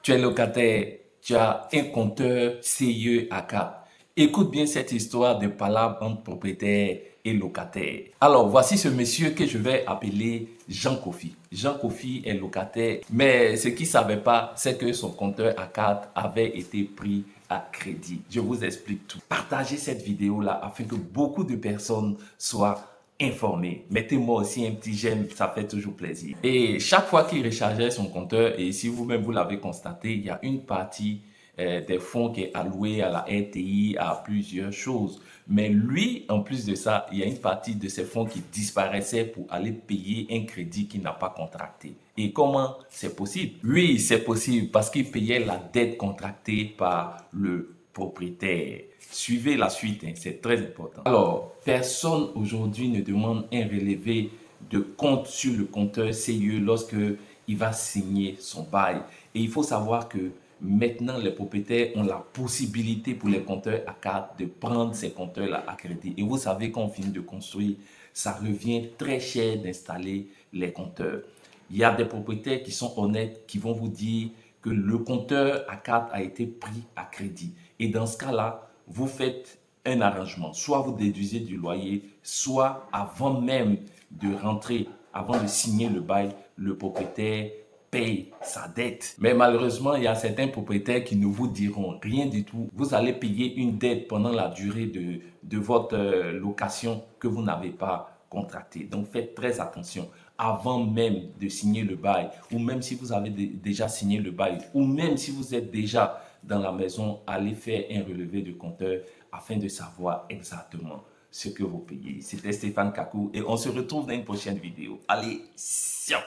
Tu es locataire, tu as un compteur CIE à 4. Écoute bien cette histoire de palabre entre propriétaire et locataire. Alors, voici ce monsieur que je vais appeler Jean Kofi. Jean Kofi est locataire, mais ce qu'il ne savait pas, c'est que son compteur à 4 avait été pris à crédit. Je vous explique tout. Partagez cette vidéo-là afin que beaucoup de personnes soient informés. Mettez-moi aussi un petit j'aime, ça fait toujours plaisir. Et chaque fois qu'il rechargeait son compteur, et si vous-même vous l'avez constaté, il y a une partie des fonds qui est allouée à la RTI, à plusieurs choses. Mais lui, en plus de ça, il y a une partie de ces fonds qui disparaissait pour aller payer un crédit qu'il n'a pas contracté. Et comment c'est possible? Oui, c'est possible parce qu'il payait la dette contractée par le propriétaire. Suivez la suite, hein, c'est très important. Alors, personne aujourd'hui ne demande un relevé de compte sur le compteur CIE lorsque il va signer son bail. Et il faut savoir que maintenant, les propriétaires ont la possibilité pour les compteurs à 4 de prendre ces compteurs-là à crédit. Et vous savez, quand on finit de construire, ça revient très cher d'installer les compteurs. Il y a des propriétaires qui sont honnêtes, qui vont vous dire que le compteur à 4 a été pris à crédit. Et dans ce cas-là, vous faites un arrangement. Soit vous déduisez du loyer, soit avant même de rentrer, avant de signer le bail, le propriétaire paye sa dette. Mais malheureusement, il y a certains propriétaires qui ne vous diront rien du tout. Vous allez payer une dette pendant la durée de votre location que vous n'avez pas contractée. Donc faites très attention avant même de signer le bail, ou même si vous avez déjà signé le bail, ou même si vous êtes déjà dans la maison, allez faire un relevé de compteur afin de savoir exactement ce que vous payez. C'était Stéphane Kakou et on se retrouve dans une prochaine vidéo. Allez, ciao!